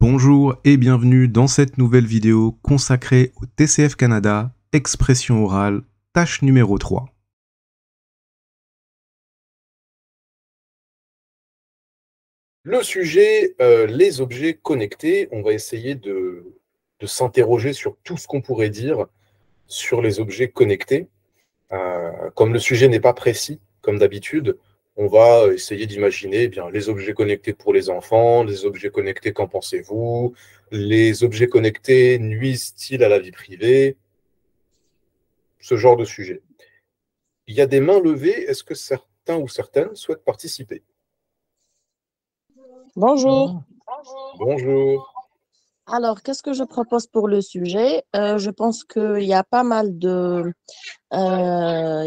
Bonjour et bienvenue dans cette nouvelle vidéo consacrée au TCF Canada, expression orale, tâche numéro 3. Le sujet, les objets connectés, on va essayer de s'interroger sur tout ce qu'on pourrait dire sur les objets connectés. Comme le sujet n'est pas précis, comme d'habitude, on va essayer d'imaginer les objets connectés pour les enfants, les objets connectés, qu'en pensez-vous? Les objets connectés nuisent-ils à la vie privée? Ce genre de sujet. Il y a des mains levées. Est-ce que certains ou certaines souhaitent participer? Bonjour. Bonjour. Alors, qu'est-ce que je propose pour le sujet? Je pense qu'il y a pas mal il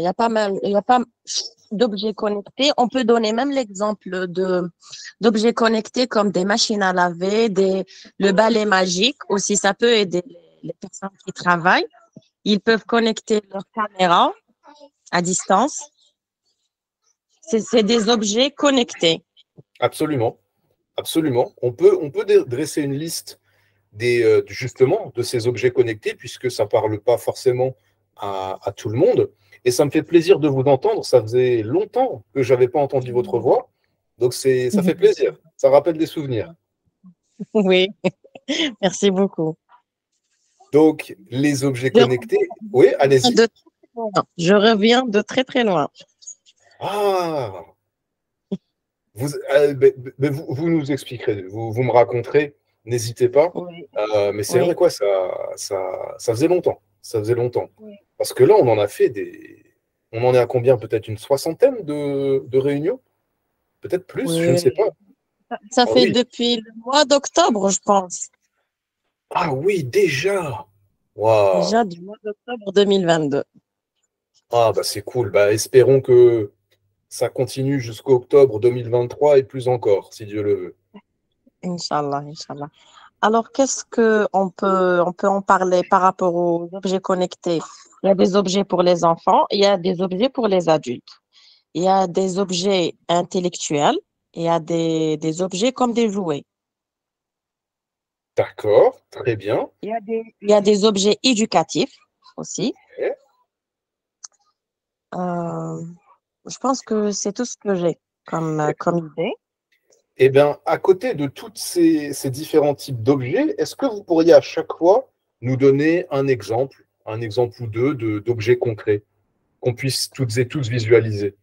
y a pas d'objets connectés. On peut donner même l'exemple d'objets connectés comme des machines à laver, le balai magique aussi. Ça peut aider les personnes qui travaillent. Ils peuvent connecter leur caméra à distance. C'est des objets connectés. Absolument. Absolument. On peut dresser une liste justement de ces objets connectés, puisque ça ne parle pas forcément à tout le monde. Et ça me fait plaisir de vous entendre. Ça faisait longtemps que je n'avais pas entendu votre voix. Donc, ça fait plaisir. Ça rappelle des souvenirs. Oui, merci beaucoup. Donc, les objets connectés. Oui, allez-y. Je reviens de très, très loin. Ah, vous nous expliquerez, vous me raconterez, n'hésitez pas. Oui, Mais c'est oui, vrai, quoi, ça faisait longtemps. Ça faisait longtemps. oui. Parce que là, on en a fait des. On en est à combien? Peut-être une soixantaine de réunions? Peut-être plus, je ne sais Oui. pas. Ça Ah fait oui. depuis le mois d'octobre, je pense. Ah oui, déjà. Waouh. Déjà du mois d'octobre 2022. Ah bah c'est cool. Bah, espérons que ça continue jusqu'au octobre 2023 et plus encore, si Dieu le veut. Inch'Allah, Inch'Allah. Alors, on peut en parler par rapport aux objets connectés. Il y a des objets pour les enfants, il y a des objets pour les adultes. Il y a des objets intellectuels, il y a des objets comme des jouets. D'accord, très bien. Il y a des objets éducatifs aussi. Eh Euh, je pense que c'est tout ce que j'ai comme idée. Eh bien, à côté de tous ces différents types d'objets, est-ce que vous pourriez à chaque fois nous donner un exemple ou deux d'objets concrets, qu'on puisse toutes et tous visualiser?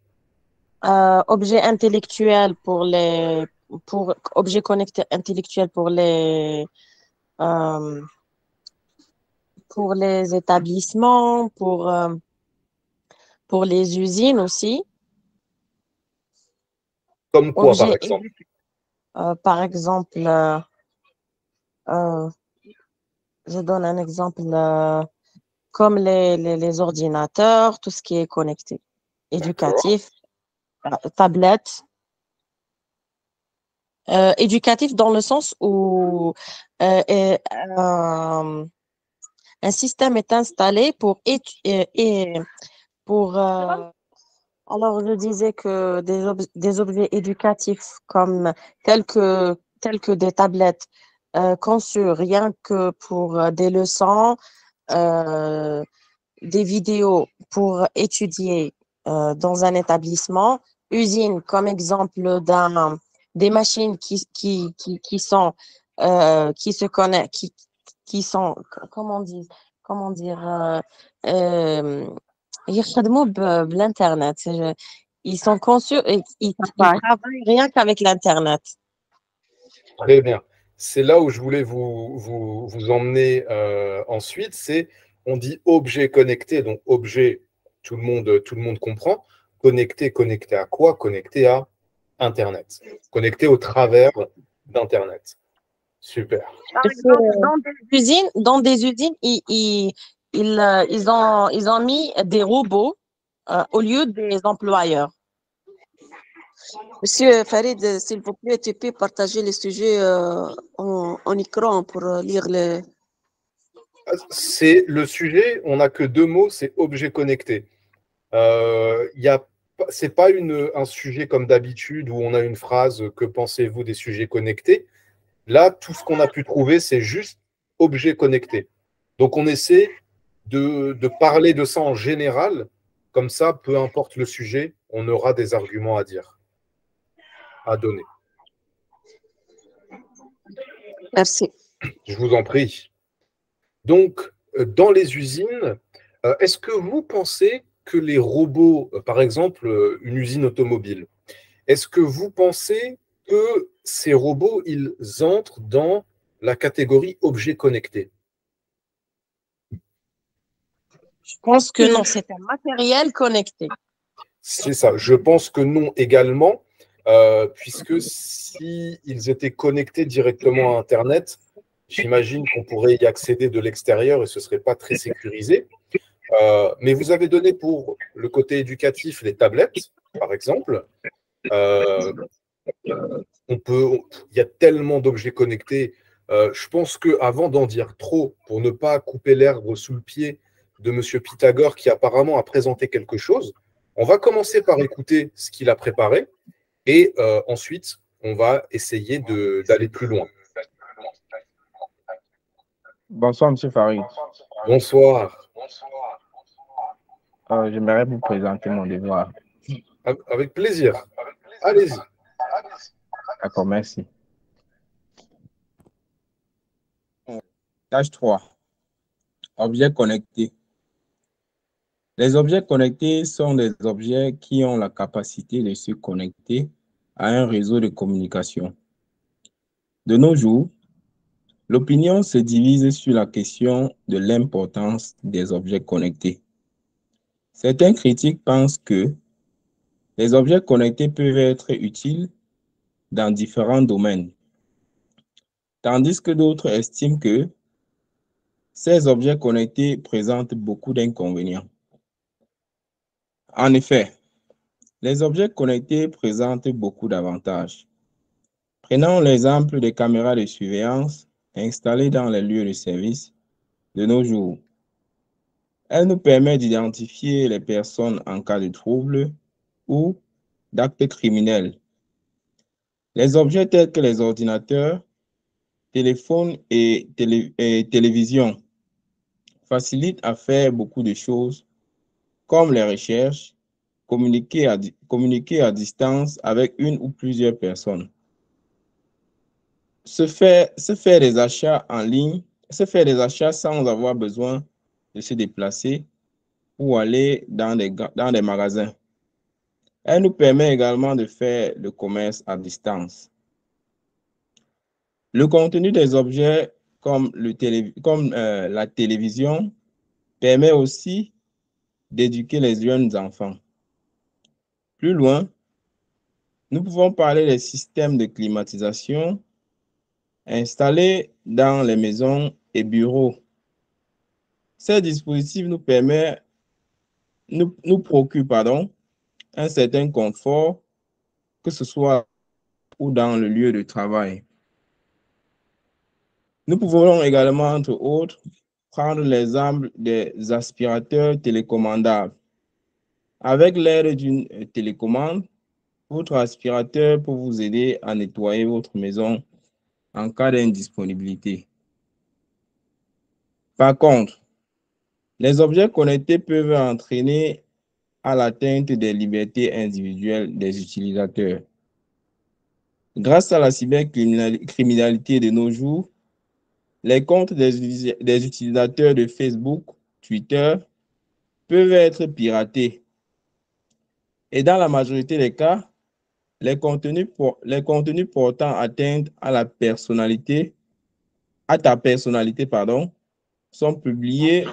Objets intellectuels pour objets connectés intellectuels euh, pour les établissements, pour les usines aussi. Comme quoi, par Objets, exemple? par exemple, euh, je donne un exemple comme les ordinateurs, tout ce qui est connecté, D'accord. éducatif, tablettes. Éducatif dans le sens où euh, euh, un, un système est installé pour alors je disais que des objets éducatifs comme tels que des tablettes conçues rien que pour des leçons, euh, des vidéos pour étudier dans un établissement, usine comme exemple des machines qui sont qui se connaissent, qui sont comment dire euh, يخدموا بالإنترنت. Ils sont conçus et ils travaillent rien qu'avec l'Internet. Très bien. C'est là où je voulais vous emmener ensuite. On dit objet connecté, donc objet, tout le monde comprend. Connecté, connecté à quoi? Connecté à Internet. Connecté au travers d'Internet. Super. Par exemple, dans des usines, ils ont mis des robots au lieu des employeurs. Monsieur Farid, s'il vous plaît, tu peux partager les sujets en écran pour lire les. C'est le sujet, on n'a que deux mots, c'est objet connecté. C'est pas un sujet comme d'habitude où on a une phrase que pensez-vous des sujets connectés. Là, tout ce qu'on a pu trouver, c'est juste objet connecté. Donc, on essaie de parler de ça en général. Comme ça, peu importe le sujet, on aura des arguments à dire, à donner. Merci. Je vous en prie. Donc, dans les usines, est-ce que vous pensez que les robots, par exemple, une usine automobile, est-ce que vous pensez que ces robots, ils entrent dans la catégorie objet connecté? Je pense que non, c'est un matériel connecté. C'est ça. Je pense que non également, puisque s'ils étaient connectés directement à Internet, j'imagine qu'on pourrait y accéder de l'extérieur et ce ne serait pas très sécurisé. Mais vous avez donné pour le côté éducatif les tablettes, par exemple. Il y a tellement d'objets connectés. Je pense qu'avant d'en dire trop, pour ne pas couper l'herbe sous le pied de M. Pythagore, qui apparemment a présenté quelque chose, on va commencer par écouter ce qu'il a préparé et ensuite, on va essayer d'aller plus loin. Bonsoir, M. Farid. Bonsoir. J'aimerais vous présenter mon devoir. Avec plaisir. Allez-y. D'accord, merci. Tâche 3. Objets connectés. Les objets connectés sont des objets qui ont la capacité de se connecter à un réseau de communication. De nos jours, l'opinion se divise sur la question de l'importance des objets connectés. Certains critiques pensent que les objets connectés peuvent être utiles dans différents domaines, tandis que d'autres estiment que ces objets connectés présentent beaucoup d'inconvénients. En effet, les objets connectés présentent beaucoup d'avantages. Prenons l'exemple des caméras de surveillance installées dans les lieux de service de nos jours. Elles nous permettent d'identifier les personnes en cas de trouble ou d'actes criminels. Les objets tels que les ordinateurs, téléphones et télévisions facilitent à faire beaucoup de choses comme les recherches, communiquer à distance avec une ou plusieurs personnes. Se faire des achats en ligne, se faire des achats sans avoir besoin de se déplacer ou aller dans des magasins. Elle nous permet également de faire le commerce à distance. Le contenu des objets comme la télévision permet aussi d'éduquer les jeunes enfants. Plus loin, nous pouvons parler des systèmes de climatisation installés dans les maisons et bureaux. Ces dispositifs nous procurent un certain confort, que ce soit ou dans le lieu de travail. Nous pouvons également, entre autres, prendre l'exemple des aspirateurs télécommandables. Avec l'aide d'une télécommande, votre aspirateur peut vous aider à nettoyer votre maison en cas d'indisponibilité. Par contre, les objets connectés peuvent entraîner à l'atteinte des libertés individuelles des utilisateurs. Grâce à la cybercriminalité de nos jours, les comptes des utilisateurs de Facebook, Twitter peuvent être piratés. Et dans la majorité des cas, les contenus portant atteinte à ta personnalité, sont publiés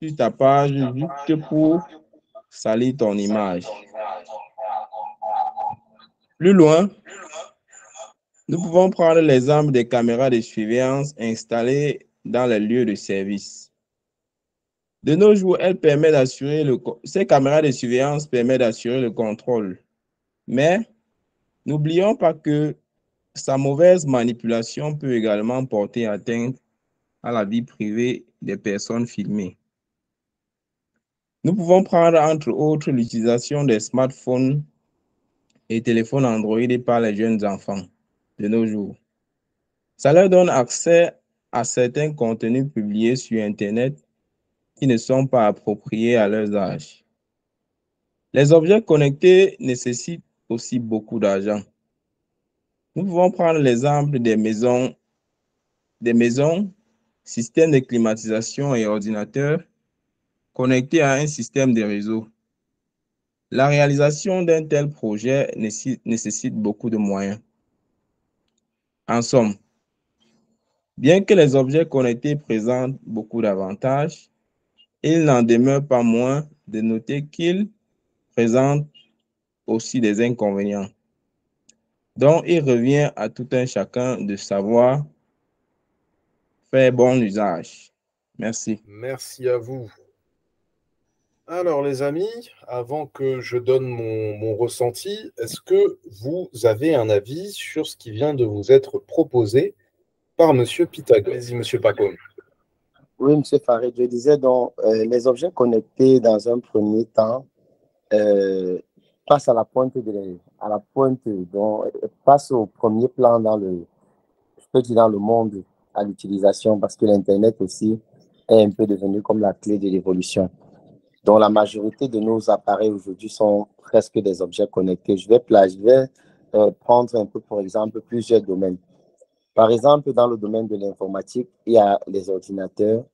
sur ta page juste pour salir ton image. Plus loin, nous pouvons prendre l'exemple des caméras de surveillance installées dans les lieux de service. De nos jours, ces caméras de surveillance permettent d'assurer le contrôle. Mais n'oublions pas que sa mauvaise manipulation peut également porter atteinte à la vie privée des personnes filmées. Nous pouvons prendre entre autres l'utilisation des smartphones et téléphones Android par les jeunes enfants de nos jours. Ça leur donne accès à certains contenus publiés sur Internet qui ne sont pas appropriés à leur âge. Les objets connectés nécessitent aussi beaucoup d'argent. Nous pouvons prendre l'exemple des maisons, systèmes de climatisation et ordinateurs connectés à un système de réseau. La réalisation d'un tel projet nécessite beaucoup de moyens. En somme, bien que les objets connectés présentent beaucoup d'avantages, il n'en demeure pas moins de noter qu'ils présentent aussi des inconvénients, dont il revient à tout un chacun de savoir faire bon usage. Merci. Merci à vous. Alors, les amis, avant que je donne mon ressenti, est-ce que vous avez un avis sur ce qui vient de vous être proposé par M. Pythagore? Allez-y, M. Pacôme. Oui, M. Farid, je disais donc, les objets connectés dans un premier temps passent à la pointe, donc, passent au premier plan dans le monde à l'utilisation parce que l'Internet aussi est un peu devenu comme la clé de l'évolution. Donc, la majorité de nos appareils aujourd'hui sont presque des objets connectés. Je vais prendre un peu, pour exemple, plusieurs domaines. Par exemple, dans le domaine de l'informatique, il y a les ordinateurs.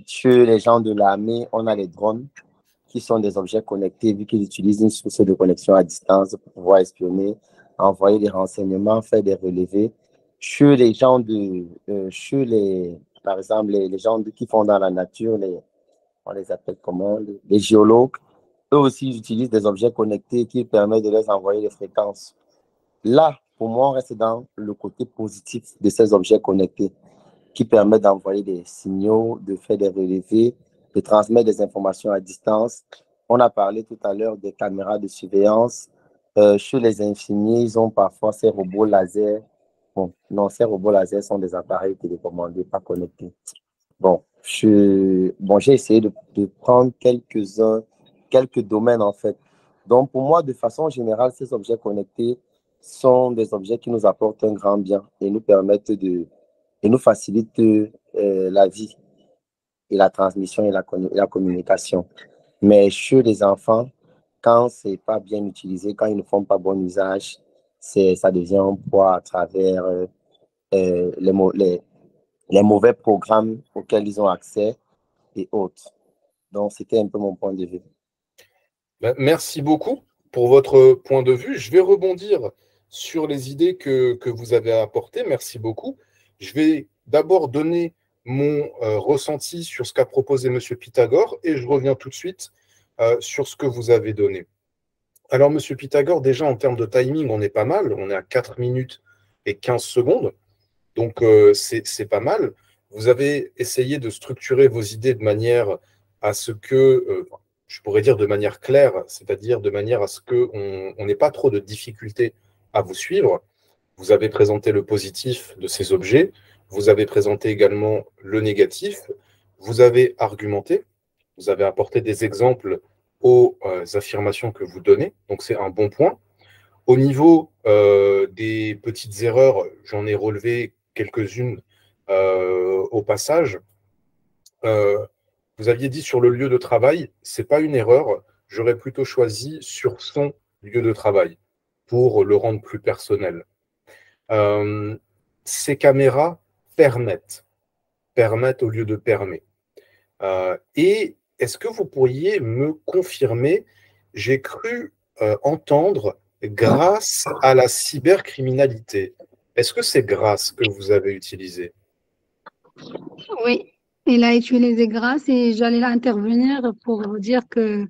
Chez les gens de l'armée, on a les drones qui sont des objets connectés vu qu'ils utilisent une source de connexion à distance pour pouvoir espionner, envoyer des renseignements, faire des relevés. Chez les gens par exemple, les gens qui font dans la nature, on les appelle comment, les géologues, eux aussi ils utilisent des objets connectés qui permettent de leur envoyer des fréquences. Là, pour moi, on reste dans le côté positif de ces objets connectés qui permettent d'envoyer des signaux, de faire des relevés, de transmettre des informations à distance. On a parlé tout à l'heure des caméras de surveillance. Chez les infirmiers, ils ont parfois ces robots laser. Bon, non, ces robots laser sont des appareils télécommandés, pas connectés. Bon, j'ai essayé de prendre quelques domaines en fait. Donc, pour moi, de façon générale, ces objets connectés sont des objets qui nous apportent un grand bien et nous permettent et nous facilitent la vie et la transmission et la communication. Mais chez les enfants, quand ce n'est pas bien utilisé, quand ils ne font pas bon usage, ça devient un poids à travers les mauvais programmes auxquels ils ont accès et autres. Donc, c'était un peu mon point de vue. Merci beaucoup pour votre point de vue. Je vais rebondir sur les idées que vous avez apportées. Merci beaucoup. Je vais d'abord donner mon ressenti sur ce qu'a proposé M. Pythagore et je reviens tout de suite sur ce que vous avez donné. Alors, M. Pythagore, déjà en termes de timing, on est pas mal. On est à 4 minutes et 15 secondes. Donc, c'est pas mal. Vous avez essayé de structurer vos idées de manière à ce que, je pourrais dire de manière claire, c'est-à-dire de manière à ce qu'on n'ait pas trop de difficultés à vous suivre. Vous avez présenté le positif de ces objets. Vous avez présenté également le négatif. Vous avez argumenté. Vous avez apporté des exemples aux affirmations que vous donnez. Donc, c'est un bon point. Au niveau des petites erreurs, j'en ai relevé quelques-unes au passage. Vous aviez dit sur le lieu de travail, ce n'est pas une erreur. J'aurais plutôt choisi sur son lieu de travail pour le rendre plus personnel. Ces caméras permettent au lieu de permet. Et est-ce que vous pourriez me confirmer, j'ai cru entendre grâce à la cybercriminalité. Est-ce que c'est grâce que vous avez utilisé? Oui, il a utilisé grâce et j'allais intervenir pour vous dire que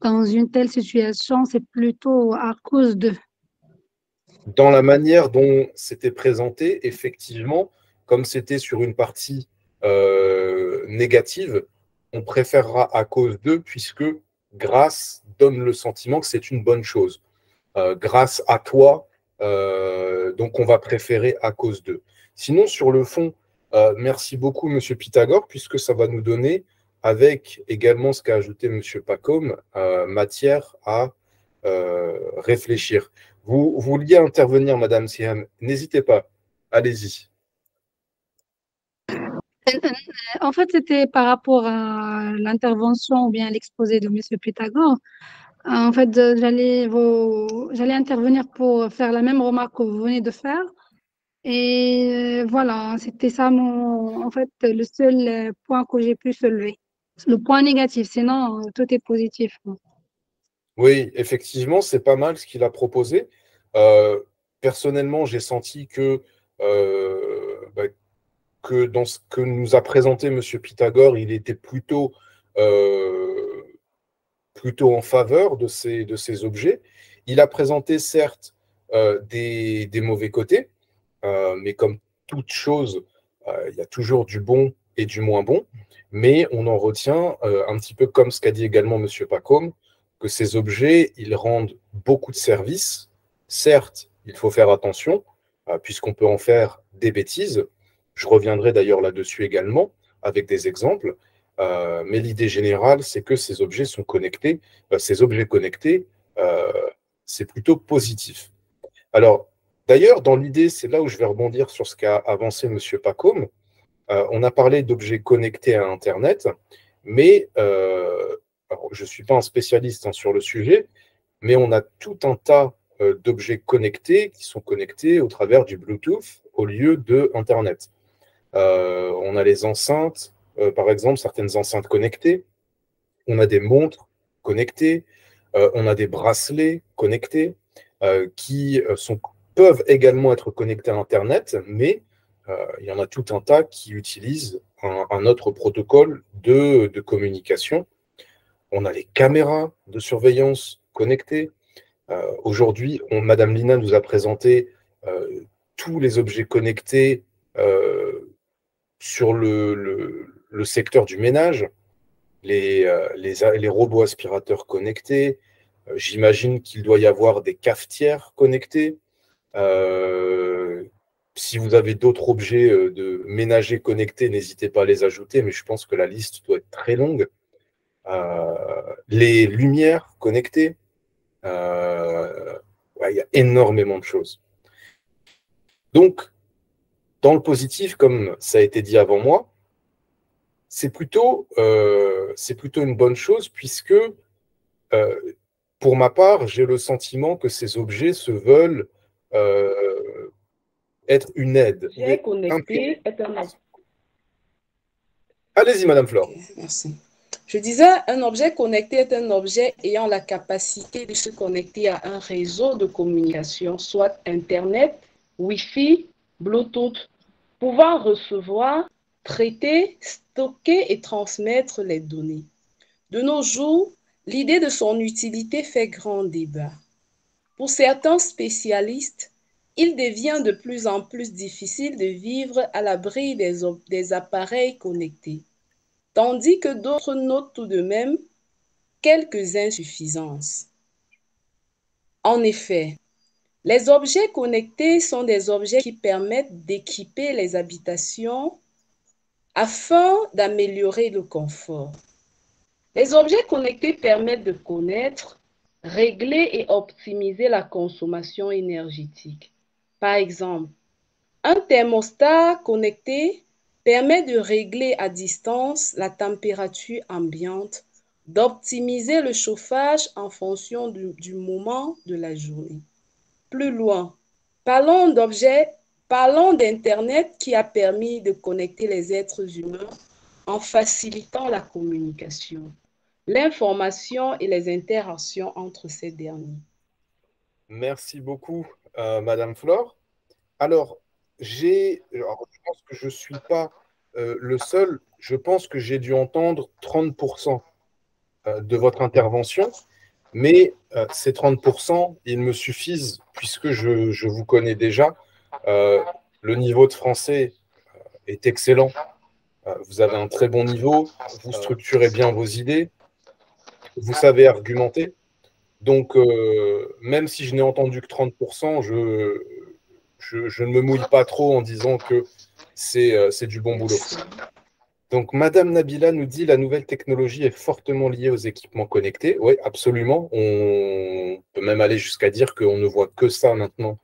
dans une telle situation, c'est plutôt à cause de. Dans la manière dont c'était présenté, effectivement, comme c'était sur une partie négative, on préférera à cause d'eux puisque grâce donne le sentiment que c'est une bonne chose. Grâce à toi, donc on va préférer à cause d'eux. Sinon, sur le fond, merci beaucoup, M. Pythagore, puisque ça va nous donner, avec également ce qu'a ajouté M. Pacôme, matière à réfléchir. Vous vouliez intervenir, Madame Siam, n'hésitez pas, allez-y. En fait, c'était par rapport à l'intervention ou bien à l'exposé de M. Pythagore. En fait, j'allais intervenir pour faire la même remarque que vous venez de faire. Et voilà, c'était ça en fait, le seul point que j'ai pu soulever. Le point négatif, sinon, tout est positif. Oui, effectivement, c'est pas mal ce qu'il a proposé. Personnellement, j'ai senti que dans ce que nous a présenté M. Pythagore, il était plutôt en faveur de ces objets. Il a présenté certes des mauvais côtés, mais comme toute chose, il y a toujours du bon et du moins bon, mais on en retient un petit peu comme ce qu'a dit également M. Pacôme, que ces objets, ils rendent beaucoup de services. Certes, il faut faire attention, puisqu'on peut en faire des bêtises. Je reviendrai d'ailleurs là-dessus également, avec des exemples. Mais l'idée générale, c'est que ces objets sont connectés. Ces objets connectés, c'est plutôt positif. Alors, d'ailleurs, dans l'idée, c'est là où je vais rebondir sur ce qu'a avancé M. Pacôme. On a parlé d'objets connectés à Internet, mais alors, je ne suis pas un spécialiste sur le sujet, mais on a tout un tas d'objets connectés qui sont connectés au travers du Bluetooth au lieu de Internet. On a les enceintes, par exemple, certaines enceintes connectées. On a des montres connectées. On a des bracelets connectés qui peuvent également être connectés à Internet, mais il y en a tout un tas qui utilisent un autre protocole de communication. On a les caméras de surveillance connectées. Aujourd'hui, Madame Lina nous a présenté tous les objets connectés sur le secteur du ménage, les robots aspirateurs connectés. J'imagine qu'il doit y avoir des cafetières connectées. Si vous avez d'autres objets de ménager connectés, n'hésitez pas à les ajouter, mais je pense que la liste doit être très longue. Les lumières connectées. Il y a énormément de choses. Donc, dans le positif, comme ça a été dit avant moi, c'est plutôt une bonne chose puisque, pour ma part, j'ai le sentiment que ces objets se veulent être une aide. Objet connecté est un objet. Allez-y, Madame Flore. Okay, merci. Je disais, un objet connecté est un objet ayant la capacité de se connecter à un réseau de communication, soit Internet, Wi-Fi, Bluetooth, pouvant recevoir, traiter, stocker et transmettre les données. De nos jours, l'idée de son utilité fait grand débat. Pour certains spécialistes, il devient de plus en plus difficile de vivre à l'abri des appareils connectés, tandis que d'autres notent tout de même quelques insuffisances. En effet, les objets connectés sont des objets qui permettent d'équiper les habitations afin d'améliorer le confort. Les objets connectés permettent de connaître, régler et optimiser la consommation énergétique. Par exemple, un thermostat connecté permet de régler à distance la température ambiante, d'optimiser le chauffage en fonction du moment de la journée. Plus loin, parlons d'Internet qui a permis de connecter les êtres humains en facilitant la communication, l'information et les interactions entre ces derniers. Merci beaucoup, Madame Flore. Alors, je pense que je ne suis pas le seul. Je pense que j'ai dû entendre 30% de votre intervention, mais ces 30%, ils me suffisent puisque je vous connais déjà. Le niveau de français est excellent. Vous avez un très bon niveau, vous structurez bien vos idées, vous savez argumenter. Donc, même si je n'ai entendu que 30%, je ne me mouille pas trop en disant que c'est du bon boulot. Donc, Madame Nabila nous dit la nouvelle technologie est fortement liée aux équipements connectés. Oui, absolument. On peut même aller jusqu'à dire qu'on ne voit que ça maintenant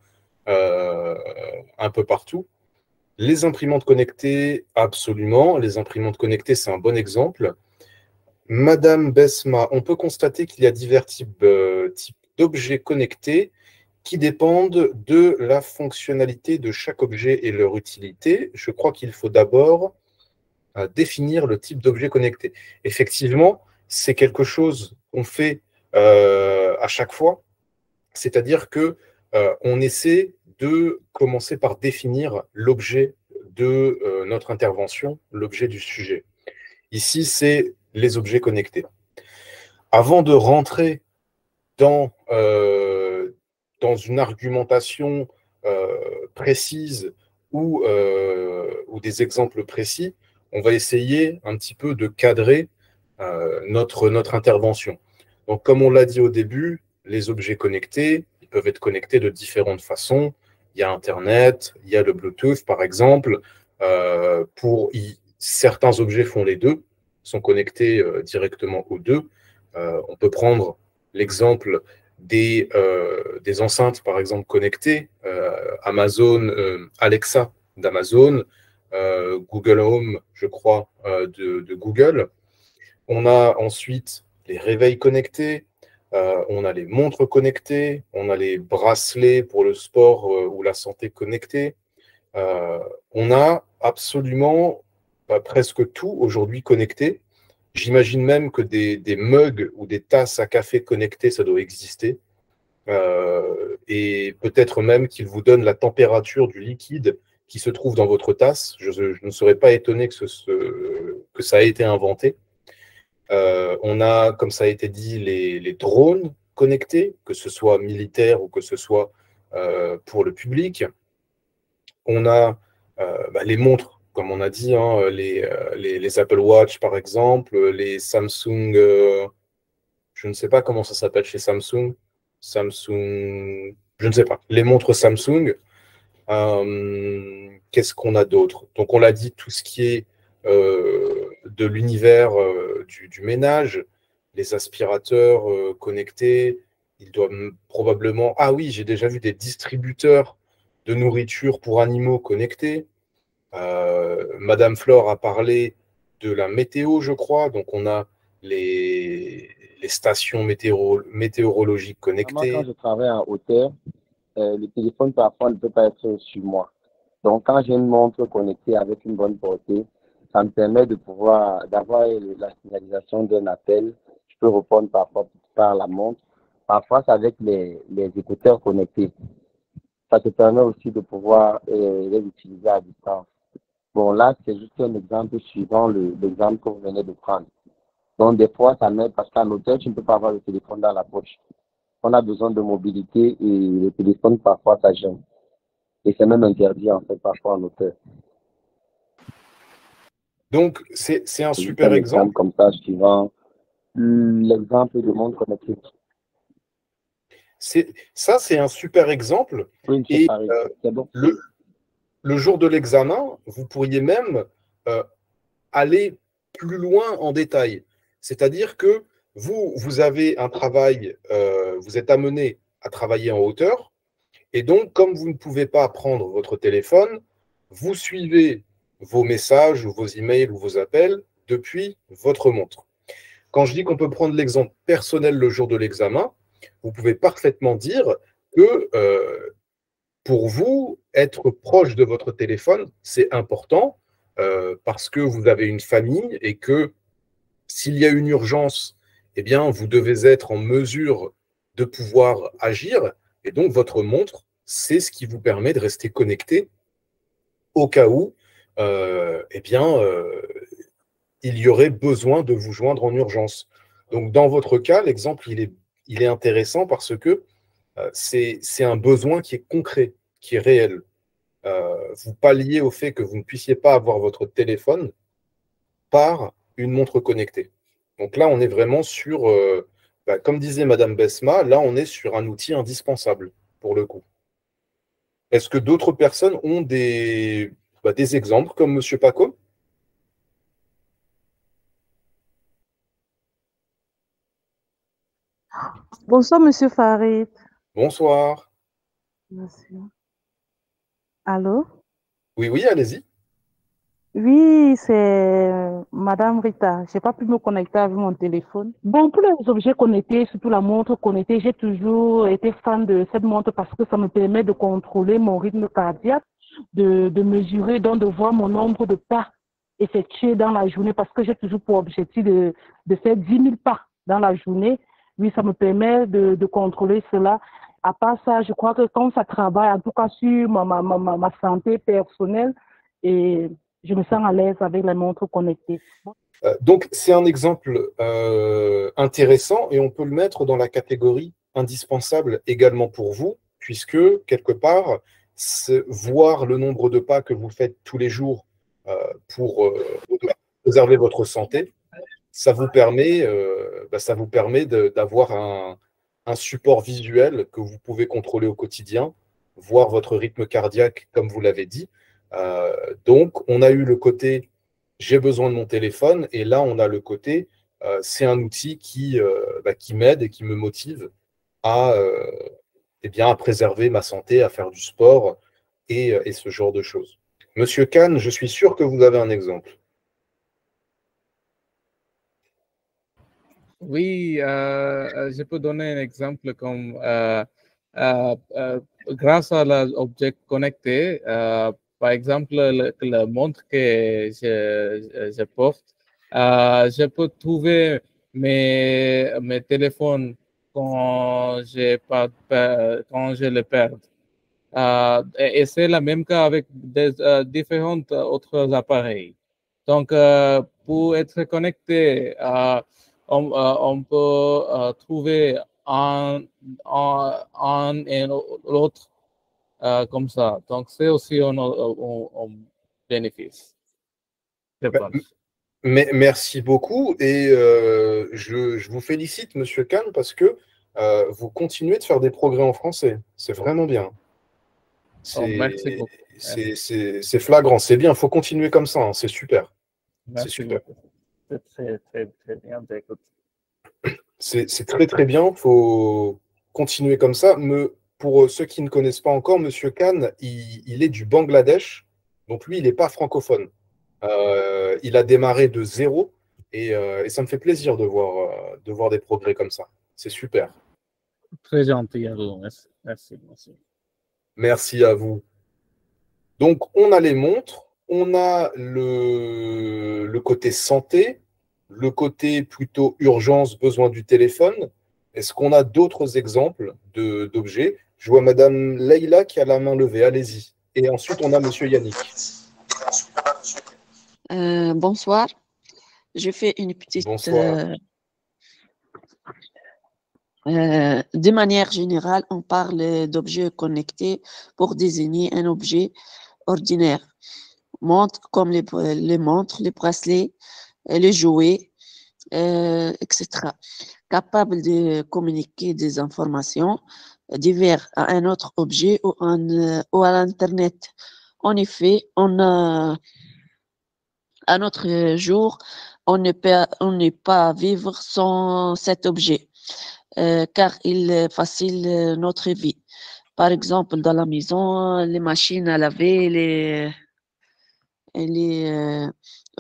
un peu partout. Les imprimantes connectées, absolument. Les imprimantes connectées, c'est un bon exemple. Madame Besma, on peut constater qu'il y a divers types d'objets connectés qui dépendent de la fonctionnalité de chaque objet et leur utilité. Je crois qu'il faut d'abord définir le type d'objet connecté. Effectivement, c'est quelque chose qu'on fait à chaque fois, c'est-à-dire que on essaie de commencer par définir l'objet de notre intervention, l'objet du sujet. Ici, c'est les objets connectés. Avant de rentrer dans une argumentation précise ou des exemples précis, on va essayer un petit peu de cadrer notre intervention. Donc, comme on l'a dit au début, les objets connectés, ils peuvent être connectés de différentes façons. Il y a Internet, il y a le Bluetooth, par exemple. Certains objets font les deux, sont connectés directement aux deux. On peut prendre l'exemple des enceintes, par exemple, connectées, Amazon, Alexa d'Amazon, Google Home, je crois, de Google. On a ensuite les réveils connectés, on a les montres connectées, on a les bracelets pour le sport ou la santé connectée. On a absolument presque tout aujourd'hui connecté. J'imagine même que des mugs ou des tasses à café connectées, ça doit exister. Et peut-être même qu'il vous donne la température du liquide qui se trouve dans votre tasse. Je ne serais pas étonné que ça ait été inventé. On a, comme ça a été dit, les drones connectés, que ce soit militaire ou que ce soit pour le public. On a les montres, comme on a dit, hein, les Apple Watch, par exemple, les Samsung, je ne sais pas comment ça s'appelle chez Samsung, je ne sais pas, les montres Samsung. Qu'est-ce qu'on a d'autre? Donc, on l'a dit, tout ce qui est de l'univers du ménage, les aspirateurs connectés, ils doivent probablement… Ah oui, j'ai déjà vu des distributeurs de nourriture pour animaux connectés. Madame Flore a parlé de la météo, je crois. Donc, on a les stations météorologiques connectées. Quand je travaille en hauteur, le téléphone parfois ne peut pas être sur moi. Donc, quand j'ai une montre connectée avec une bonne portée, ça me permet d'avoir la signalisation d'un appel. Je peux répondre parfois par la montre. Parfois, c'est avec les écouteurs connectés. Ça te permet aussi de pouvoir les utiliser à distance. Bon, là, c'est juste un exemple suivant l'exemple que vous venez de prendre. Donc, des fois, ça m'aide parce qu'en hauteur, tu ne peux pas avoir le téléphone dans la poche. On a besoin de mobilité et le téléphone, parfois, ça gêne. Et c'est même interdit, en fait, parfois en hauteur. Donc, c'est un super exemple. Comme ça, suivant l'exemple de monde connecté. Ça, c'est un super exemple. Oui, et c'est bon. Le jour de l'examen, vous pourriez même aller plus loin en détail. C'est-à-dire que vous avez un travail, vous êtes amené à travailler en hauteur, et donc, comme vous ne pouvez pas prendre votre téléphone, vous suivez vos messages ou vos emails ou vos appels depuis votre montre. Quand je dis qu'on peut prendre l'exemple personnel le jour de l'examen, vous pouvez parfaitement dire que pour vous, être proche de votre téléphone, c'est important parce que vous avez une famille et que s'il y a une urgence, eh bien, vous devez être en mesure de pouvoir agir. Et donc, votre montre, c'est ce qui vous permet de rester connecté au cas où il y aurait besoin de vous joindre en urgence. Donc, dans votre cas, l'exemple, il est intéressant parce que c'est un besoin qui est concret, qui est réel. Vous palliez au fait que vous ne puissiez pas avoir votre téléphone par une montre connectée. Donc là, on est vraiment sur, comme disait Madame Besma, là, on est sur un outil indispensable pour le coup. Est-ce que d'autres personnes ont des exemples comme Monsieur Paco? Bonsoir, Monsieur Farid. Bonsoir. Merci. Allô? Oui, oui, allez-y. Oui, c'est Madame Rita. J'ai pas pu me connecter avec mon téléphone. Bon, pour les objets connectés, surtout la montre connectée, j'ai toujours été fan de cette montre parce que ça me permet de contrôler mon rythme cardiaque, de mesurer, donc de voir mon nombre de pas effectués dans la journée parce que j'ai toujours pour objectif de faire 10 000 pas dans la journée. Oui, ça me permet de contrôler cela. À part ça, je crois que quand ça travaille, en tout cas sur ma santé personnelle, et je me sens à l'aise avec la montre connectée. Donc, c'est un exemple intéressant et on peut le mettre dans la catégorie indispensable également pour vous, puisque, quelque part, voir le nombre de pas que vous faites tous les jours pour préserver votre santé, ça vous permet, d'avoir un support visuel que vous pouvez contrôler au quotidien, voir votre rythme cardiaque, comme vous l'avez dit. Donc, on a eu le côté j'ai besoin de mon téléphone, et là, on a le côté c'est un outil qui m'aide et qui me motive à, à préserver ma santé, à faire du sport et ce genre de choses. Monsieur Kahn, je suis sûr que vous avez un exemple. Oui, je peux donner un exemple comme grâce à l'objet connecté, par exemple, la montre que je porte, je peux trouver mes téléphones quand quand je les perds. Et c'est le même cas avec différents autres appareils. Donc, pour être connecté, on peut trouver un et l'autre comme ça. Donc, c'est aussi un bénéfice. Merci beaucoup et je vous félicite, Monsieur Kahn, parce que vous continuez de faire des progrès en français. C'est vraiment bien. Merci beaucoup. C'est flagrant, c'est bien. Il faut continuer comme ça, hein, c'est super. Merci super. beaucoup. C'est très bien d'écouter. C'est très très bien, il faut continuer comme ça. Pour ceux qui ne connaissent pas encore, Monsieur Kahn, il est du Bangladesh, donc lui, il n'est pas francophone. Il a démarré de zéro et ça me fait plaisir de voir des progrès comme ça. C'est super. Très gentil à vous, merci. Merci à vous. Donc, on a les montres, on a le côté santé, le côté plutôt urgence, besoin du téléphone. Est-ce qu'on a d'autres exemples d'objets? Je vois Madame Leïla qui a la main levée, allez-y. Et ensuite, on a Monsieur Yannick. Bonsoir. Je fais une petite... Bonsoir. De manière générale, on parle d'objets connectés pour désigner un objet ordinaire. Montres comme les montres, les bracelets, les jouets, etc. Capables de communiquer des informations diverses à un autre objet ou à l'Internet. En effet, à notre jour, on ne peut pas vivre sans cet objet. Car il facilite notre vie. Par exemple, dans la maison, les machines à laver, les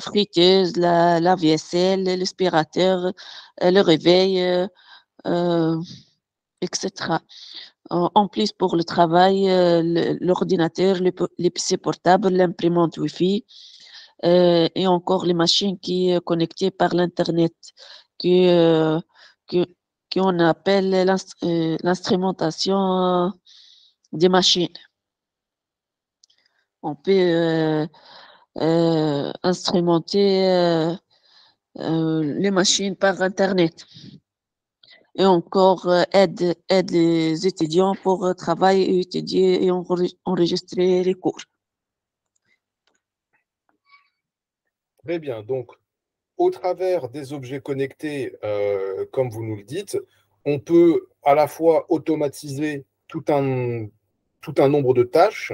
friteuses, la vaisselle, l'aspirateur, le réveil, etc. En plus, pour le travail, l'ordinateur, les PC portables, l'imprimante Wi-Fi, et encore les machines qui sont connectées par l'Internet, qu'on appelle l'instrumentation des machines. On peut instrumenter les machines par Internet. Et encore aide les étudiants pour travailler et étudier et enregistrer les cours. Très bien. Donc, au travers des objets connectés, comme vous nous le dites, on peut à la fois automatiser tout un nombre de tâches.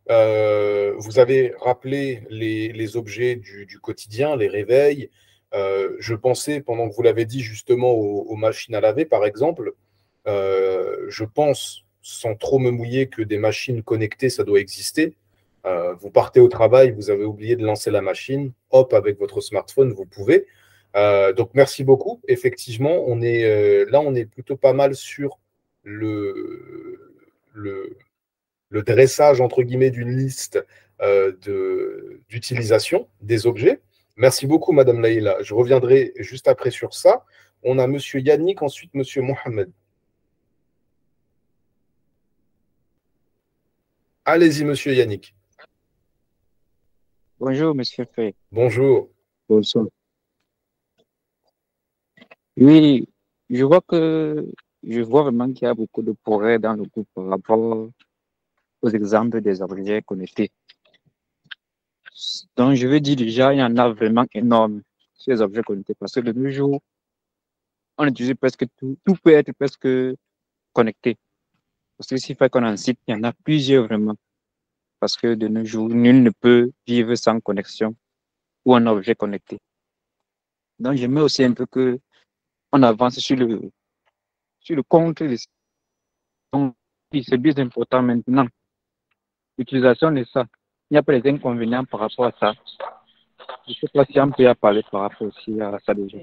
Vous avez rappelé les objets du quotidien, les réveils. Je pensais, pendant que vous l'avez dit, justement aux machines à laver, par exemple. Je pense, sans trop me mouiller, que des machines connectées, ça doit exister. Vous partez au travail, vous avez oublié de lancer la machine, hop, avec votre smartphone, vous pouvez. Donc, merci beaucoup. Effectivement, là, on est plutôt pas mal sur le dressage, entre guillemets, d'une liste d'utilisation des objets. Merci beaucoup, Madame Laïla. Je reviendrai juste après sur ça. On a Monsieur Yannick, ensuite Monsieur Mohamed. Allez-y, Monsieur Yannick. Bonjour, Monsieur Fay. Bonjour. Bonsoir. Oui, je vois vraiment qu'il y a beaucoup de progrès dans le groupe par rapport aux exemples des objets connectés. Donc, je veux dire déjà, il y en a vraiment énorme, ces objets connectés, parce que de nos jours, on utilise presque tout, tout peut être presque connecté. Parce que s'il faut qu'on en cite, il y en a plusieurs vraiment. Parce que de nos jours, nul ne peut vivre sans connexion ou un objet connecté. Donc, j'aimerais aussi un peu qu'on avance sur le compte. Donc, c'est bien important maintenant. L'utilisation de ça. Il n'y a pas des inconvénients par rapport à ça. Je ne sais pas si on peut y parler par rapport aussi à ça déjà.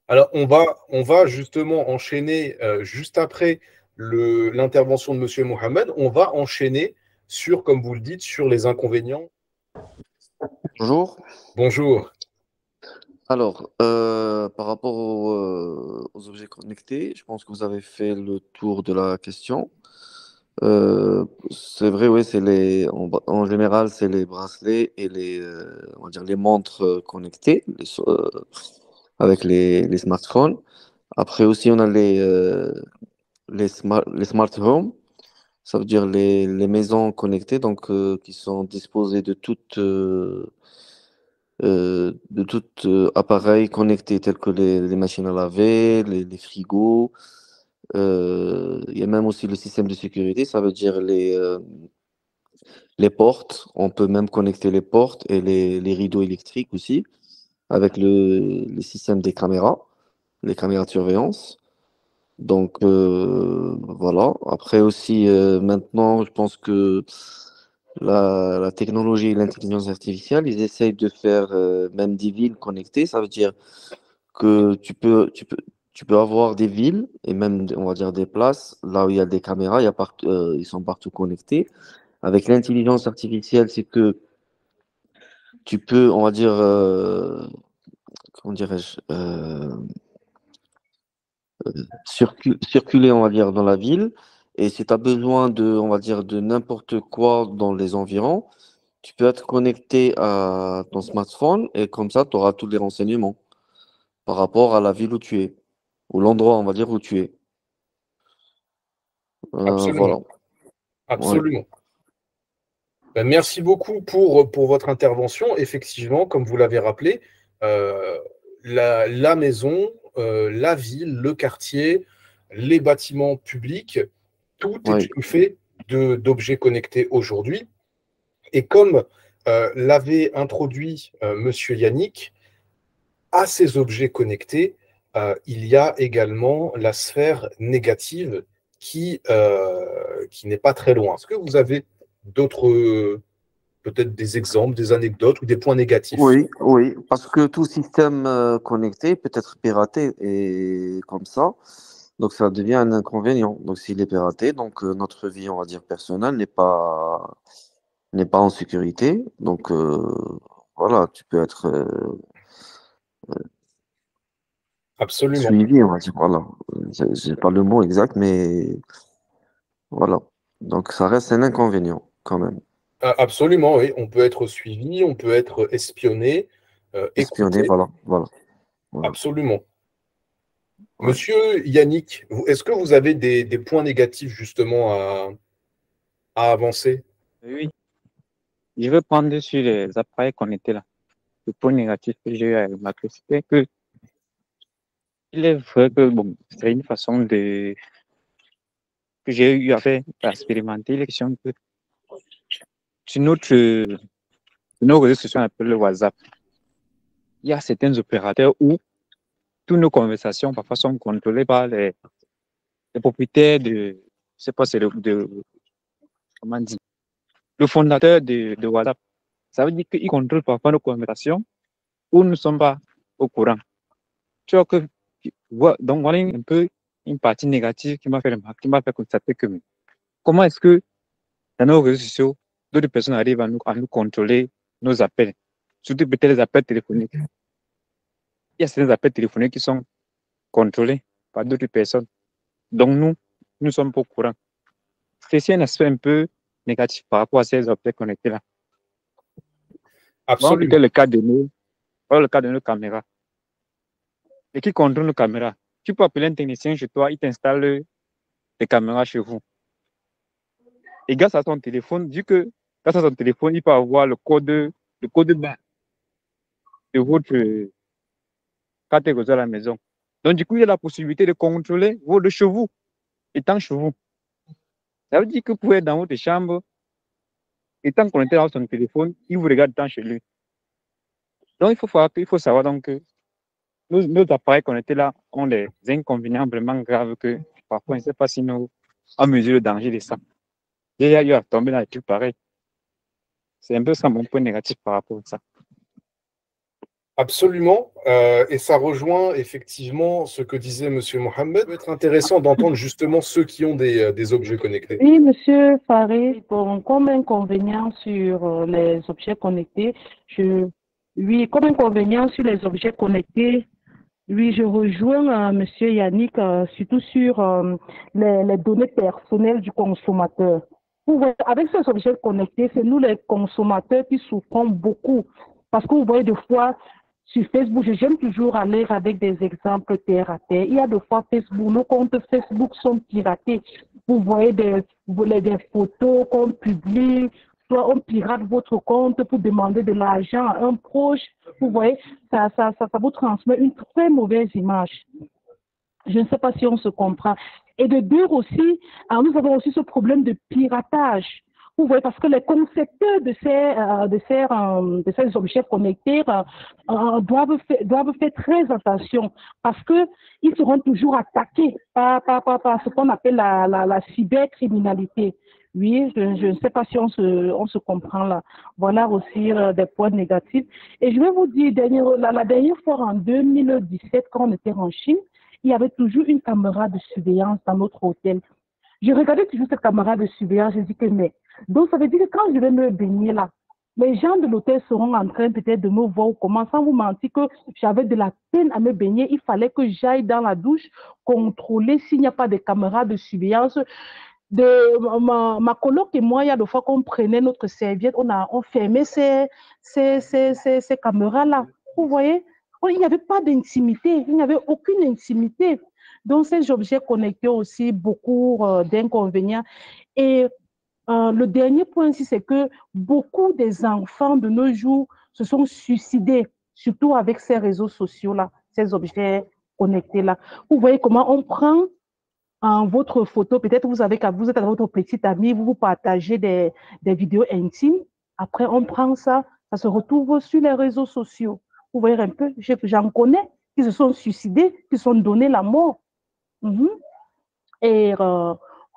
Alors, on va justement enchaîner juste après l'intervention de M. Mohamed. On va enchaîner sur, comme vous le dites, sur les inconvénients. Bonjour. Bonjour. Alors, par rapport aux objets connectés, je pense que vous avez fait le tour de la question. C'est vrai, oui, en général, c'est les bracelets et on va dire les montres connectées avec les smartphones. Après aussi, on a les smart home, ça veut dire les maisons connectées, donc qui sont disposées de tout appareil connecté, tels que les machines à laver, les frigos. Il y a même aussi le système de sécurité, ça veut dire les portes. On peut même connecter les portes et les rideaux électriques aussi, avec le système des caméras, les caméras de surveillance. Donc voilà. Après aussi, maintenant, je pense que la technologie et l'intelligence artificielle, ils essayent de faire même des villes connectées. Ça veut dire que tu peux avoir des villes et même, on va dire, des places là où il y a des caméras, ils sont partout connectés. Avec l'intelligence artificielle, c'est que tu peux, on va dire, comment dirais-je, circuler, on va dire, dans la ville. Et si tu as besoin on va dire, de n'importe quoi dans les environs, tu peux être connecté à ton smartphone et comme ça, tu auras tous les renseignements par rapport à la ville où tu es, ou l'endroit, on va dire, où tu es. Absolument. Voilà. Absolument. Ouais. Ben, merci beaucoup pour votre intervention. Effectivement, comme vous l'avez rappelé, la maison, la ville, le quartier, les bâtiments publics, tout est fait d'objets connectés aujourd'hui. Et comme l'avait introduit Monsieur Yannick, à ces objets connectés, il y a également la sphère négative qui n'est pas très loin. Est-ce que vous avez d'autres, peut-être des exemples, des anecdotes ou des points négatifs? Oui, parce que tout système connecté peut être piraté et comme ça, donc ça devient un inconvénient. Donc s'il est piraté, donc notre vie, on va dire personnelle, n'est pas en sécurité. Donc voilà, tu peux être absolument suivi, on va dire. Voilà, j'ai pas le mot exact, mais voilà. Donc ça reste un inconvénient quand même. Absolument, oui. On peut être suivi, on peut être espionné, Espionné, écouté. voilà. Absolument. Ouais. Monsieur Yannick, est-ce que vous avez des points négatifs justement à avancer? Oui. Je veux prendre sur les appareils connectés là. Le point négatif que j'ai eu à remarquer, c'était que il est vrai que bon, c'est une façon que j'ai eu à faire, à expérimenter les questions que sur nos réseaux sociaux, on appelle le WhatsApp. Il y a certains opérateurs où toutes nos conversations parfois sont contrôlées par les propriétaires de, je sais pas, c'est comment dire, le fondateur de WhatsApp. Ça veut dire qu'il contrôle parfois nos conversations où nous ne sommes pas au courant. Tu vois que, donc voilà un peu une partie négative qui m'a fait remarquer, qui m'a fait constater que comment est-ce que dans nos réseaux sociaux, d'autres personnes arrivent à nous contrôler nos appels, surtout peut-être les appels téléphoniques. Il y a certains appels téléphoniques qui sont contrôlés par d'autres personnes. Donc nous ne sommes pas au courant. C'est un aspect un peu négatif par rapport à ces objets connectés-là. Absolument. Voilà le cas de nos caméras. Et qui contrôle nos caméras? Tu peux appeler un technicien chez toi, il t'installe des caméras chez vous. Et grâce à ton téléphone, vu que grâce à ton téléphone, il peut avoir le code barre de votre carte réseau à la maison. Donc, du coup, il y a la possibilité de contrôler votre chez vous, étant chez vous. Ça veut dire que vous pouvez être dans votre chambre, étant connecté à son téléphone, il vous regarde tant chez lui. Donc, il faut savoir donc que nos appareils connectés là ont des inconvénients vraiment graves que parfois, on ne sait pas si nous en mesure le danger de ça. Déjà, il y a tombé dans les trucs pareils. C'est un peu ça mon point négatif par rapport à ça. Absolument. Et ça rejoint effectivement ce que disait M. Mohamed. Ça peut être intéressant d'entendre justement ceux qui ont des objets connectés. Oui, Monsieur Farid, bon, comme inconvénient sur les objets connectés, comme inconvénient sur les objets connectés, oui, je rejoins Monsieur Yannick, surtout sur les données personnelles du consommateur. Vous voyez, avec ces objets connectés, c'est nous les consommateurs qui souffrons beaucoup. Parce que vous voyez, des fois, sur Facebook, j'aime toujours aller avec des exemples terre à terre. Il y a des fois Facebook, nos comptes Facebook sont piratés. Vous voyez des photos qu'on publie, soit on pirate votre compte pour demander de l'argent à un proche. Vous voyez, ça vous transmet une très mauvaise image. Je ne sais pas si on se comprend. Et de deux aussi, nous avons aussi ce problème de piratage. Vous voyez, parce que les concepteurs de ces objets connectés doivent faire très attention parce qu'ils seront toujours attaqués par ce qu'on appelle la cybercriminalité. Oui, je ne sais pas si on se comprend là. Voilà aussi des points négatifs. Et je vais vous dire, la dernière fois en 2017, quand on était en Chine, il y avait toujours une caméra de surveillance dans notre hôtel. Je regardais toujours cette caméra de surveillance, je dis que mais, donc ça veut dire que quand je vais me baigner là, les gens de l'hôtel seront en train peut-être de me voir, comment sans vous mentir que j'avais de la peine à me baigner, il fallait que j'aille dans la douche contrôler s'il n'y a pas de caméra de surveillance. Ma coloc et moi, il y a des fois qu'on prenait notre serviette, on fermait ces caméras-là. Vous voyez, il n'y avait pas d'intimité, il n'y avait aucune intimité. Donc, ces objets connectés ont aussi beaucoup d'inconvénients. Et le dernier point ici, c'est que beaucoup des enfants de nos jours se sont suicidés, surtout avec ces réseaux sociaux-là, ces objets connectés-là. Vous voyez comment on prend votre photo, peut-être vous êtes avec votre petite amie, vous partagez des vidéos intimes. Après, on prend ça se retrouve sur les réseaux sociaux. Vous voyez un peu, j'en connais qui se sont suicidés, qui se sont donné la mort. Et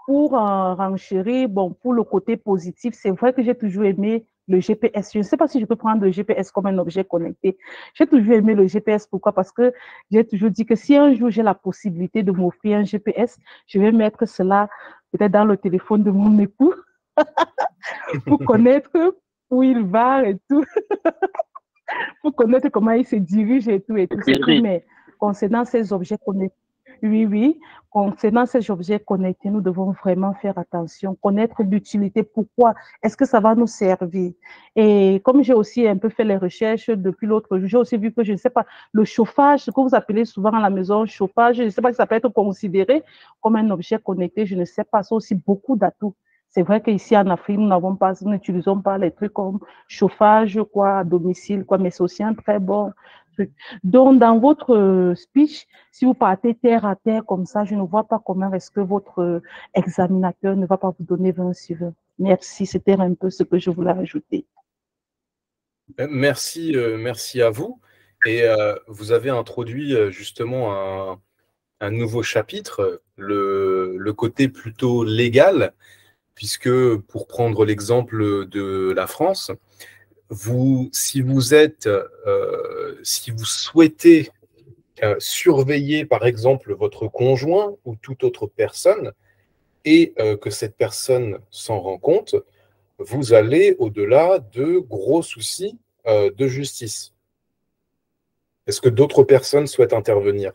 pour renchérir, bon, pour le côté positif, c'est vrai que j'ai toujours aimé le GPS. Je ne sais pas si je peux prendre le GPS comme un objet connecté. J'ai toujours aimé le GPS. Pourquoi? Parce que j'ai toujours dit que si un jour j'ai la possibilité de m'offrir un GPS, je vais mettre cela peut-être dans le téléphone de mon époux pour connaître où il va et tout. Pour connaître comment il se dirige et tout. Mais concernant ces objets connectés, oui, concernant ces objets connectés, nous devons vraiment faire attention, connaître l'utilité, pourquoi, est-ce que ça va nous servir? Et comme j'ai aussi un peu fait les recherches depuis l'autre jour, j'ai aussi vu que, je ne sais pas, le chauffage, ce que vous appelez souvent à la maison chauffage, je ne sais pas si ça peut être considéré comme un objet connecté, je ne sais pas, ça aussi beaucoup d'atouts. C'est vrai qu'ici en Afrique, nous n'utilisons pas les trucs comme chauffage, quoi, à domicile, quoi, mais c'est aussi un très bon truc. Donc, dans votre speech, si vous partez terre à terre comme ça, je ne vois pas comment est-ce que votre examinateur ne va pas vous donner 20 sur 20. Merci, c'était un peu ce que je voulais rajouter. Merci à vous. Et vous avez introduit justement un nouveau chapitre, le côté plutôt légal, puisque pour prendre l'exemple de la France, si vous souhaitez surveiller par exemple votre conjoint ou toute autre personne et que cette personne s'en rend compte, vous allez au-delà de gros soucis de justice. Est-ce que d'autres personnes souhaitent intervenir?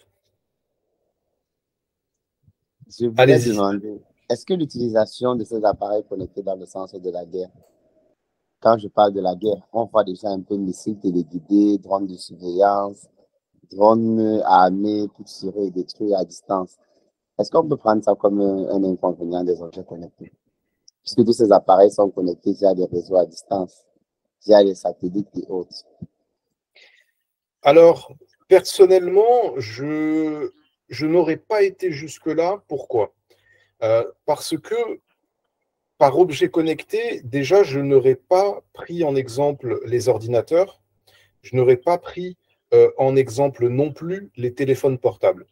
Je voulais Allez-y. demander, est-ce que l'utilisation de ces appareils connectés dans le sens de la guerre, quand je parle de la guerre, on voit déjà un peu missiles téléguidés, drones de surveillance, drones armés pour tirer et détruire à distance. Est-ce qu'on peut prendre ça comme un inconvénient des objets connectés? Puisque tous ces appareils sont connectés via des réseaux à distance, via les satellites et autres. Alors, personnellement, je n'aurais pas été jusque-là. Pourquoi? Parce que par objet connecté, déjà, je n'aurais pas pris en exemple les ordinateurs, je n'aurais pas pris en exemple non plus les téléphones portables.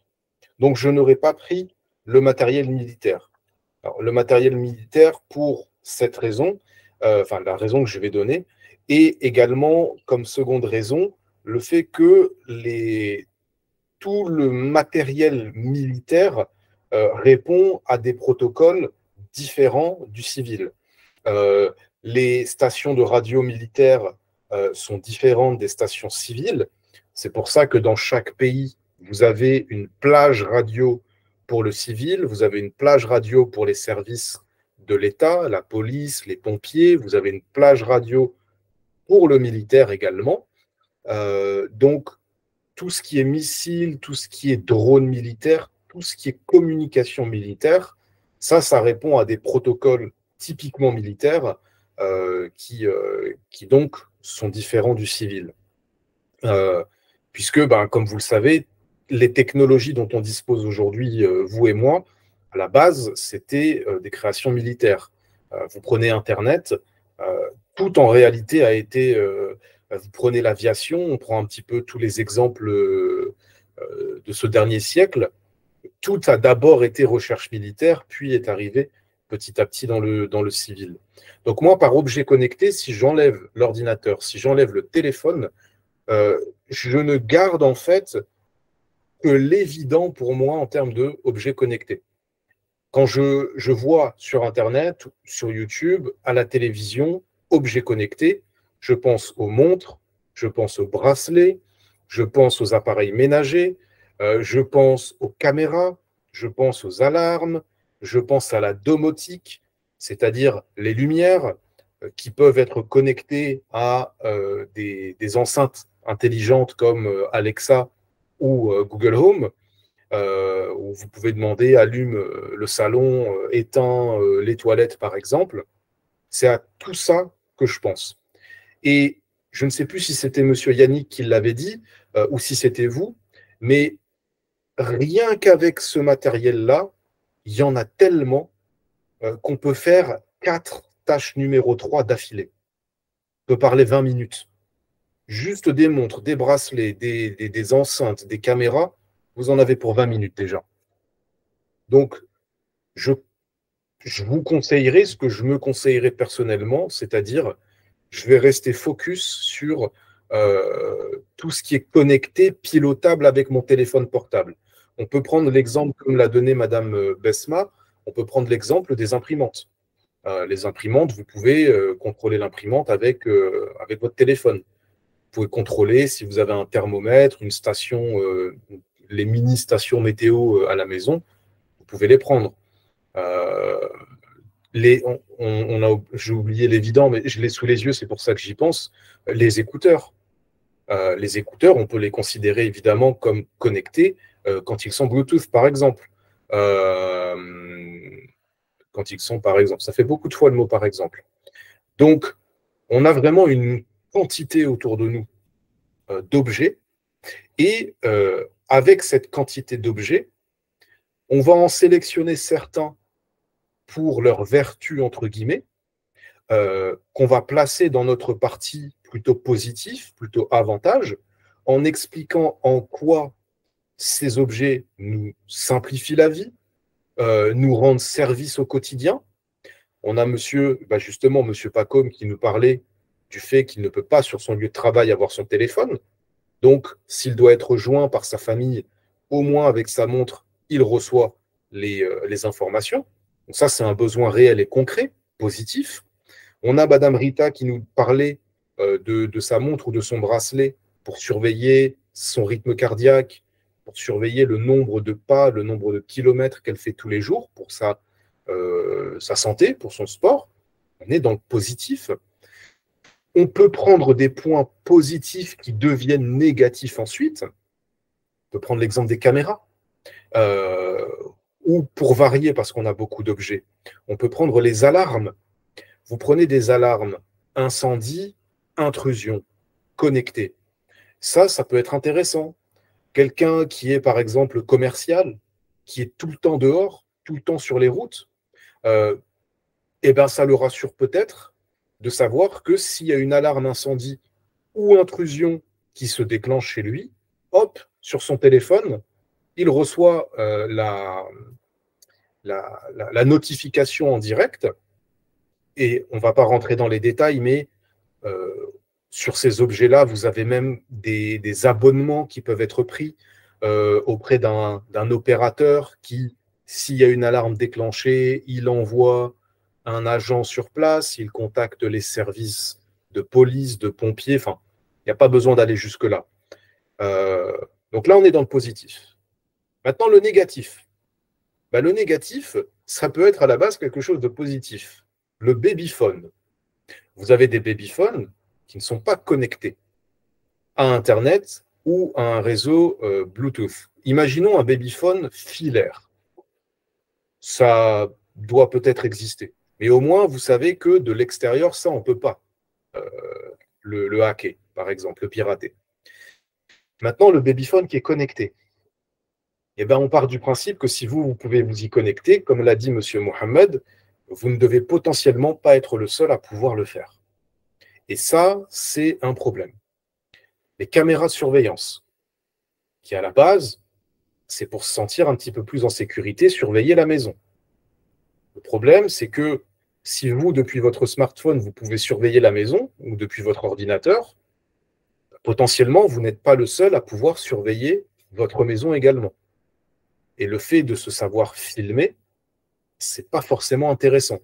Donc, je n'aurais pas pris le matériel militaire. Alors, le matériel militaire, pour cette raison, enfin la raison que je vais donner, et également comme seconde raison, le fait que tout le matériel militaire répond à des protocoles différents du civil. Les stations de radio militaires sont différentes des stations civiles. C'est pour ça que dans chaque pays, vous avez une plage radio pour le civil, vous avez une plage radio pour les services de l'État, la police, les pompiers, vous avez une plage radio pour le militaire également. Donc, tout ce qui est missile, tout ce qui est drone militaire, tout ce qui est communication militaire, ça répond à des protocoles typiquement militaires qui donc sont différents du civil. Puisque, comme vous le savez, les technologies dont on dispose aujourd'hui, vous et moi, à la base, c'était des créations militaires. Vous prenez Internet, tout en réalité a été... vous prenez l'aviation, on prend un petit peu tous les exemples de ce dernier siècle. Tout a d'abord été recherche militaire, puis est arrivé petit à petit dans le civil. Donc moi, par objet connecté, si j'enlève l'ordinateur, si j'enlève le téléphone, je ne garde en fait que l'évident pour moi en termes d'objets connectés. Quand je vois sur Internet, sur YouTube, à la télévision, objets connectés, je pense aux montres, je pense aux bracelets, je pense aux appareils ménagers, je pense aux caméras, je pense aux alarmes, je pense à la domotique, c'est-à-dire les lumières qui peuvent être connectées à des enceintes intelligentes comme Alexa ou Google Home, où vous pouvez demander allume le salon, éteins les toilettes par exemple. C'est à tout ça que je pense. Et je ne sais plus si c'était M. Yannick qui l'avait dit ou si c'était vous, mais rien qu'avec ce matériel-là, il y en a tellement qu'on peut faire 4 tâches numéro 3 d'affilée. On peut parler 20 minutes. Juste des montres, des bracelets, des enceintes, des caméras, vous en avez pour 20 minutes déjà. Donc, je vous conseillerais ce que je me conseillerais personnellement, c'est-à-dire je vais rester focus sur tout ce qui est connecté, pilotable avec mon téléphone portable. On peut prendre l'exemple, comme l'a donné Madame Besma, on peut prendre l'exemple des imprimantes. Les imprimantes, vous pouvez contrôler l'imprimante avec votre téléphone. Vous pouvez contrôler si vous avez un thermomètre, une station, les mini-stations météo à la maison, vous pouvez les prendre. J'ai oublié l'évident, mais je l'ai sous les yeux, c'est pour ça que j'y pense, les écouteurs. Les écouteurs, on peut les considérer évidemment comme connectés quand ils sont Bluetooth, par exemple. Quand ils sont, par exemple. Ça fait beaucoup de fois le mot par exemple. Donc, on a vraiment une quantité autour de nous d'objets, et avec cette quantité d'objets, on va en sélectionner certains pour leur vertu, entre guillemets, qu'on va placer dans notre partie plutôt positif, plutôt avantage, en expliquant en quoi ces objets nous simplifient la vie, nous rendent service au quotidien. On a justement monsieur Pacôme qui nous parlait du fait qu'il ne peut pas sur son lieu de travail avoir son téléphone. Donc, s'il doit être joint par sa famille, au moins avec sa montre, il reçoit les informations. Donc ça, c'est un besoin réel et concret, positif. On a Madame Rita qui nous parlait de sa montre ou de son bracelet pour surveiller son rythme cardiaque, pour surveiller le nombre de pas, le nombre de kilomètres qu'elle fait tous les jours pour sa santé, pour son sport. On est dans le positif. On peut prendre des points positifs qui deviennent négatifs ensuite. On peut prendre l'exemple des caméras. Ou pour varier, parce qu'on a beaucoup d'objets, on peut prendre les alarmes. Vous prenez des alarmes incendie, intrusion, connectées. Ça peut être intéressant. Quelqu'un qui est, par exemple, commercial, qui est tout le temps dehors, tout le temps sur les routes, ça le rassure peut-être de savoir que s'il y a une alarme incendie ou intrusion qui se déclenche chez lui, hop, sur son téléphone, il reçoit la notification en direct. Et on ne va pas rentrer dans les détails, mais sur ces objets-là, vous avez même des abonnements qui peuvent être pris auprès d'un opérateur qui, s'il y a une alarme déclenchée, il envoie un agent sur place, il contacte les services de police, de pompiers. Enfin, il n'y a pas besoin d'aller jusque-là. Donc là, on est dans le positif. Maintenant, le négatif. Le négatif, ça peut être à la base quelque chose de positif. Le babyphone. Vous avez des babyphones qui ne sont pas connectés à Internet ou à un réseau Bluetooth. Imaginons un babyphone filaire. Ça doit peut-être exister. Mais au moins, vous savez que de l'extérieur, ça, on ne peut pas le hacker, par exemple, le pirater. Maintenant, le babyphone qui est connecté. On part du principe que si vous pouvez vous y connecter, comme l'a dit M. Mohamed, vous ne devez potentiellement pas être le seul à pouvoir le faire. Et ça, c'est un problème. Les caméras de surveillance, qui à la base, c'est pour se sentir un petit peu plus en sécurité, surveiller la maison. Le problème, c'est que si vous, depuis votre smartphone, vous pouvez surveiller la maison, ou depuis votre ordinateur, potentiellement, vous n'êtes pas le seul à pouvoir surveiller votre maison également. Et le fait de se savoir filmer, c'est pas forcément intéressant.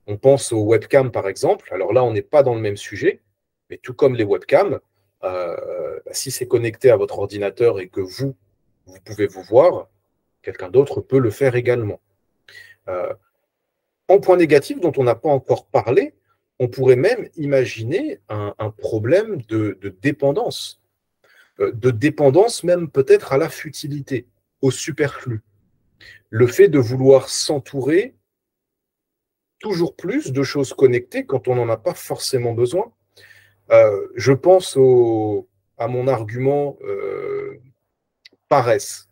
On pense aux webcams, par exemple. Alors là, on n'est pas dans le même sujet, mais tout comme les webcams, si c'est connecté à votre ordinateur et que vous pouvez vous voir, quelqu'un d'autre peut le faire également. En point négatif, dont on n'a pas encore parlé, on pourrait même imaginer un problème de dépendance. De dépendance même peut-être à la futilité, au superflu. Le fait de vouloir s'entourer toujours plus de choses connectées quand on n'en a pas forcément besoin. Je pense à mon argument paresse.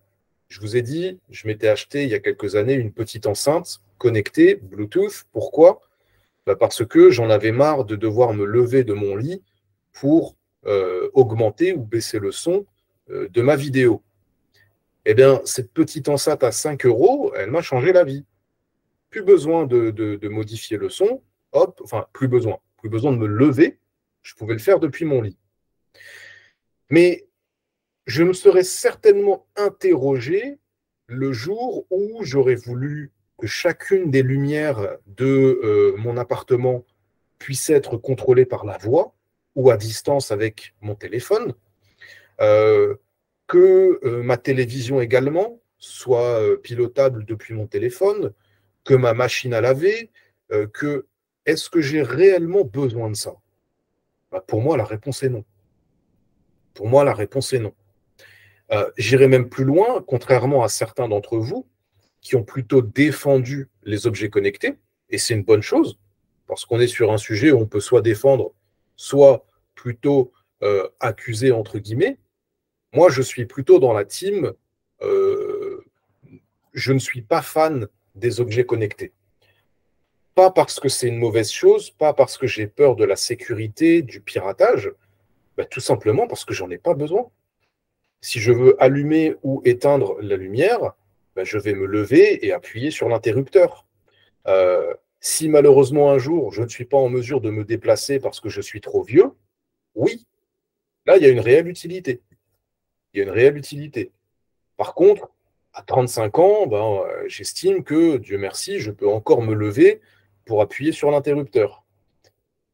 Je vous ai dit, je m'étais acheté il y a quelques années une petite enceinte connectée, Bluetooth. Pourquoi ? Parce que j'en avais marre de devoir me lever de mon lit pour augmenter ou baisser le son de ma vidéo. Cette petite enceinte à 5 €, elle m'a changé la vie. Plus besoin de modifier le son, plus besoin de me lever, je pouvais le faire depuis mon lit. Mais je me serais certainement interrogé le jour où j'aurais voulu que chacune des lumières de mon appartement puisse être contrôlée par la voix ou à distance avec mon téléphone, que ma télévision également soit pilotable depuis mon téléphone, que ma machine à laver, est-ce que j'ai réellement besoin de ça ? Pour moi, la réponse est non. Pour moi, la réponse est non. J'irai même plus loin, contrairement à certains d'entre vous qui ont plutôt défendu les objets connectés, et c'est une bonne chose, parce qu'on est sur un sujet où on peut soit défendre, soit plutôt accuser, entre guillemets. Moi, je suis plutôt dans la team, je ne suis pas fan des objets connectés. Pas parce que c'est une mauvaise chose, pas parce que j'ai peur de la sécurité, du piratage, Ben, tout simplement parce que j'en ai pas besoin. Si je veux allumer ou éteindre la lumière, ben, je vais me lever et appuyer sur l'interrupteur. Si malheureusement un jour, je ne suis pas en mesure de me déplacer parce que je suis trop vieux, oui, là, il y a une réelle utilité. Il y a une réelle utilité. Par contre, à 35 ans, ben, j'estime que, Dieu merci, je peux encore me lever pour appuyer sur l'interrupteur.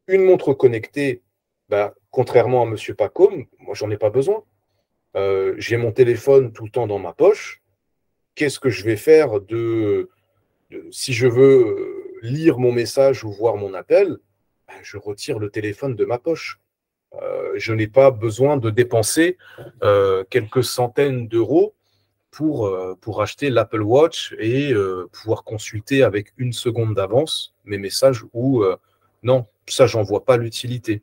Une montre connectée, ben, contrairement à M. Pacôme, moi, j'en ai pas besoin. J'ai mon téléphone tout le temps dans ma poche. Qu'est-ce que je vais faire si je veux lire mon message ou voir mon appel, ben, je retire le téléphone de ma poche. Je n'ai pas besoin de dépenser quelques centaines d'euros pour acheter l'Apple Watch et pouvoir consulter avec une seconde d'avance mes messages ou non, ça, j'en vois pas l'utilité.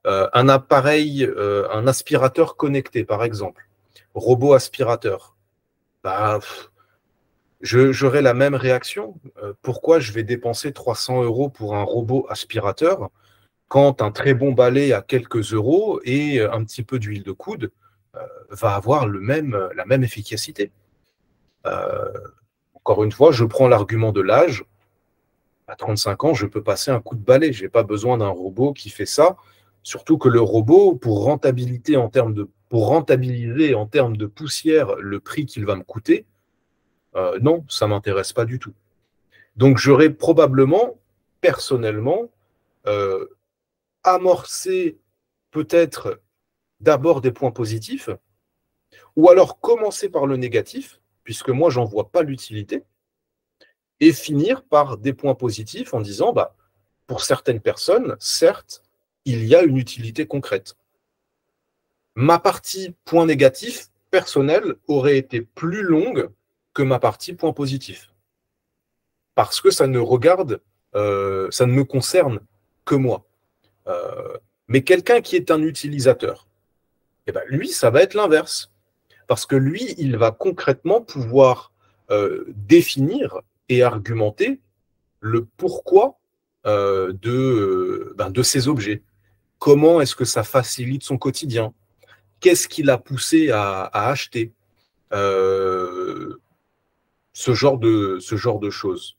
Un appareil, un aspirateur connecté, par exemple, robot aspirateur, bah, j'aurais la même réaction. Pourquoi je vais dépenser 300 € pour un robot aspirateur quand un très bon balai à quelques euros et un petit peu d'huile de coude va avoir la même efficacité. Encore une fois, je prends l'argument de l'âge. À 35 ans, je peux passer un coup de balai. Je n'ai pas besoin d'un robot qui fait ça. Surtout que le robot, pour rentabiliser en termes de poussière le prix qu'il va me coûter, non, ça ne m'intéresse pas du tout. Donc, j'aurais probablement, personnellement, amorcé peut-être d'abord des points positifs, ou alors commencer par le négatif, puisque moi, j'en vois pas l'utilité, et finir par des points positifs en disant, bah, pour certaines personnes, certes, il y a une utilité concrète. Ma partie point négatif, personnel, aurait été plus longue que ma partie point positif. Parce que ça ne me concerne que moi. Mais quelqu'un qui est un utilisateur, eh ben, lui, ça va être l'inverse. Parce que lui, il va concrètement pouvoir définir et argumenter le pourquoi de ces objets. Comment est-ce que ça facilite son quotidien? Qu'est-ce qui l'a poussé à acheter ce genre de choses.